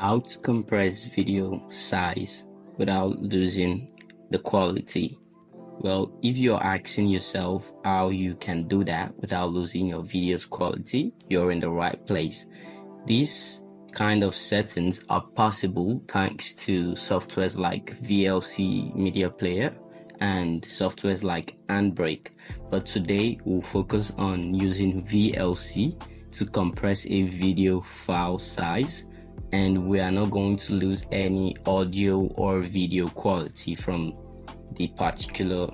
How to compress video size without losing the quality. Well, if you're asking yourself how you can do that without losing your video's quality, you're in the right place. These kind of settings are possible thanks to softwares like VLC Media Player and softwares like Handbrake. But today we'll focus on using VLC to compress a video file size, and we are not going to lose any audio or video quality from the particular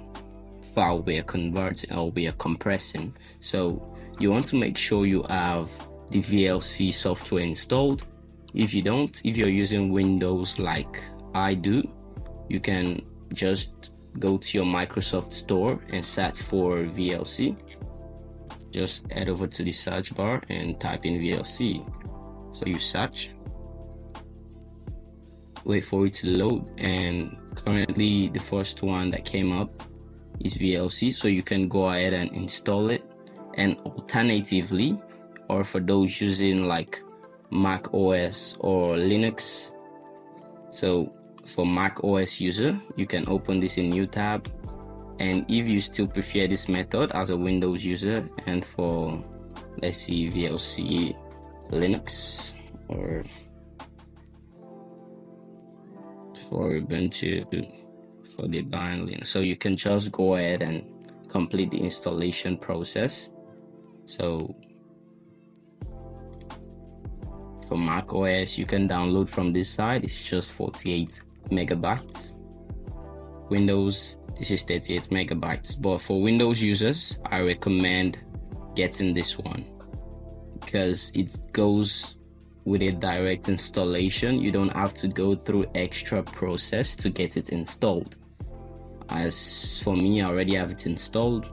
file we are converting or we are compressing. So you want to make sure you have the VLC software installed. If you don't, if you're using Windows like I do, you can just go to your Microsoft Store and search for VLC. Just head over to the search bar and type in VLC. So you search, wait for it to load, and currently the first one that came up is VLC, so you can go ahead and install it. And alternatively, or for those using like Mac OS or Linux, so for Mac OS user, you can open this in new tab, and if you still prefer this method as a Windows user, and for let's see VLC Linux or for Ubuntu for the binding, so you can just go ahead and complete the installation process. So for Mac OS, you can download from this side, it's just 48 megabytes. Windows, this is 38 megabytes. But for Windows users, I recommend getting this one because it goes with a direct installation. You don't have to go through extra process to get it installed. As for me, I already have it installed,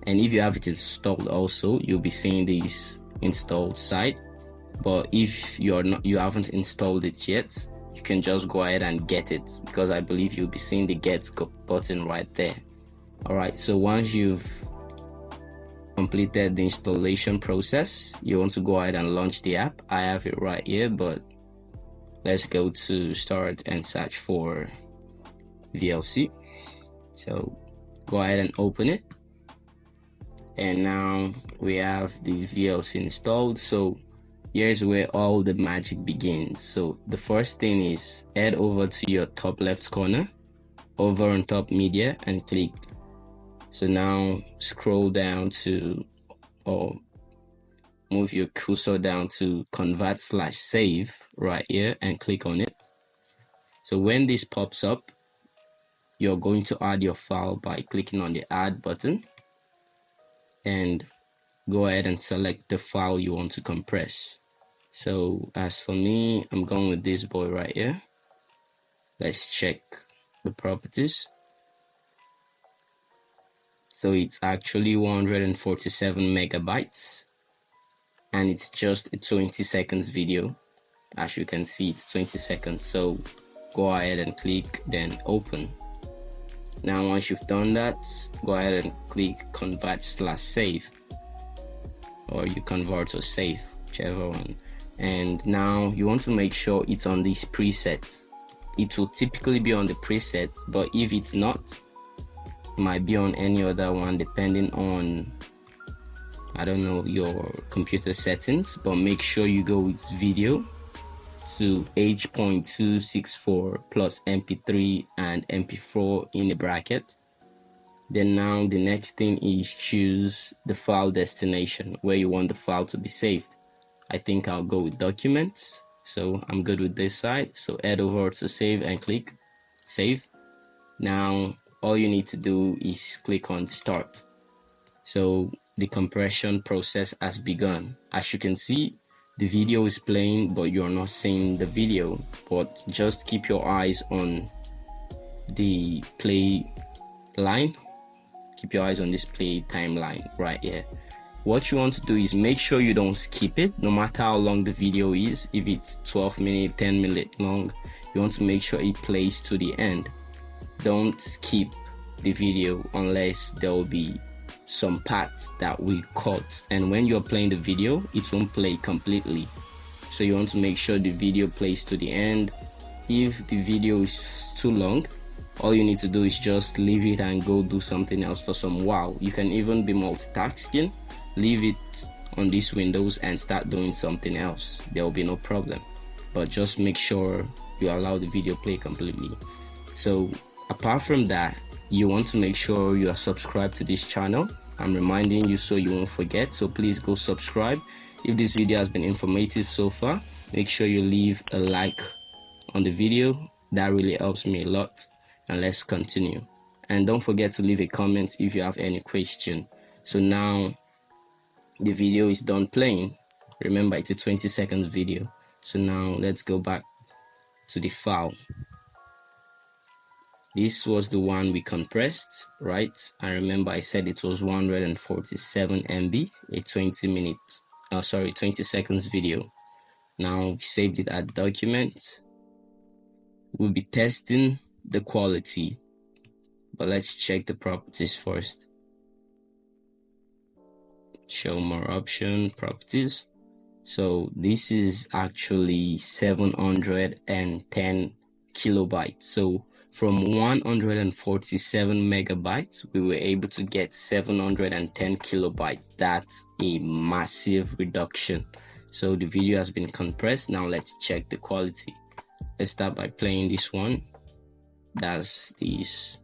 and if you have it installed also, you'll be seeing this installed site. But if you haven't installed it yet, you can just go ahead and get it, because I believe you'll be seeing the get button right there. Alright, so once you've completed the installation process, you want to go ahead and launch the app. I have it right here, but let's go to start and search for VLC. So go ahead and open it, and now we have the VLC installed. So here's where all the magic begins. So the first thing is head over to your top left corner, over on top media, and click. So now scroll down to, or move your cursor down to convert/save right here and click on it. So when this pops up, you're going to add your file by clicking on the add button, and go ahead and select the file you want to compress. So as for me, I'm going with this boy right here. Let's check the properties. So it's actually 147 megabytes, and it's just a 20 seconds video. As you can see, it's 20 seconds. So go ahead and click, then open. Now once you've done that, go ahead and click convert/save, or you convert or save, whichever one. And now you want to make sure it's on these presets. It will typically be on the preset, but if it's not, it might be on any other one depending on, I don't know, your computer settings. But make sure you go with video to H.264 plus MP3 and MP4 in the bracket. Then now the next thing is choose the file destination where you want the file to be saved. I think I'll go with documents, so I'm good with this side. So head over to save and click save. Now all you need to do is click on start. So the compression process has begun. As you can see, the video is playing, but you're not seeing the video. But just keep your eyes on the play line. Keep your eyes on this play timeline right here. What you want to do is make sure you don't skip it, no matter how long the video is. If it's 12 minutes, 10 minutes long, you want to make sure it plays to the end. Don't skip the video unless there will be some parts that we cut, and when you're playing the video, it won't play completely. so you want to make sure the video plays to the end. If the video is too long, all you need to do is just leave it and go do something else for some while. You can even be multitasking, leave it on these windows and start doing something else. There will be no problem, but just make sure you allow the video play completely. So apart from that, you want to make sure you are subscribed to this channel. I'm reminding you so you won't forget, so please go subscribe. If this video has been informative so far, make sure you leave a like on the video. That really helps me a lot. And let's continue. And don't forget to leave a comment if you have any question. So now the video is done playing. Remember, it's a 20 seconds video. So now let's go back to the file. This was the one we compressed, right? And remember, I said it was 147 MB, a 20 seconds video. Now we saved it as document. We'll be testing the quality, but let's check the properties first. Show more option, properties. So this is actually 710 kilobytes. So from 147 megabytes, we were able to get 710 kilobytes. That's a massive reduction. So the video has been compressed. Now let's check the quality. Let's start by playing this one. That's this.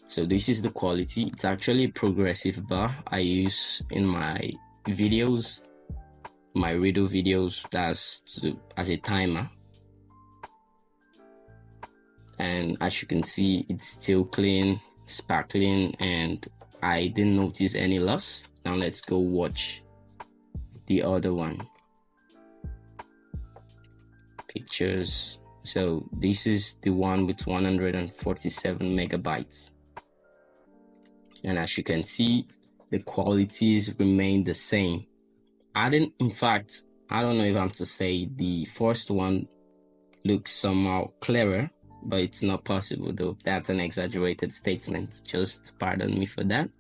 So this is the quality. It's actually a progressive bar I use in my videos, my riddle videos. That's as a timer. And as you can see, it's still clean, sparkling, and I didn't notice any loss. Now let's go watch the other one. Pictures. So this is the one with 147 megabytes. And as you can see, the qualities remain the same. In fact, I don't know if I'm to say the first one looks somehow clearer, but it's not possible though. That's an exaggerated statement. Just pardon me for that.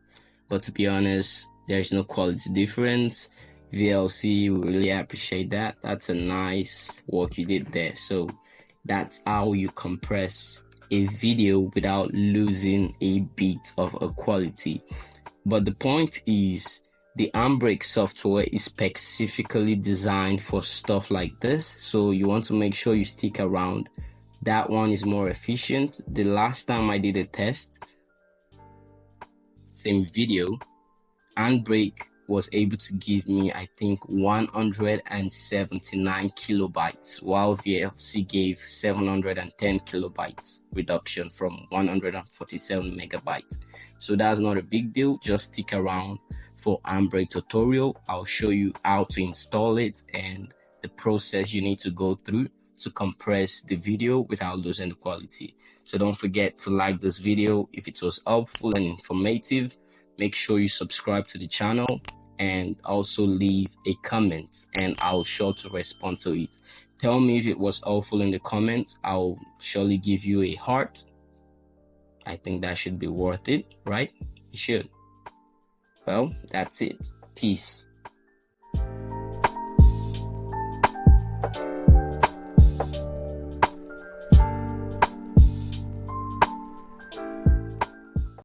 But to be honest, there's no quality difference. VLC, we really appreciate that. That's a nice work you did there. So that's how you compress a video without losing a bit of a quality. But the point is, the Handbrake software is specifically designed for stuff like this. So you want to make sure you stick around. That one is more efficient. The last time I did a test, same video, Handbrake was able to give me, I think, 179 kilobytes, while VLC gave 710 kilobytes reduction from 147 megabytes. So that's not a big deal. Just stick around for Handbrake tutorial. I'll show you how to install it and the process you need to go through to compress the video without losing the quality. So don't forget to like this video if it was helpful and informative. Make sure you subscribe to the channel and also leave a comment, and I'll sure to respond to it. Tell me if it was helpful in the comments. I'll surely give you a heart. I think that should be worth it, right? It should. Well, that's it. Peace.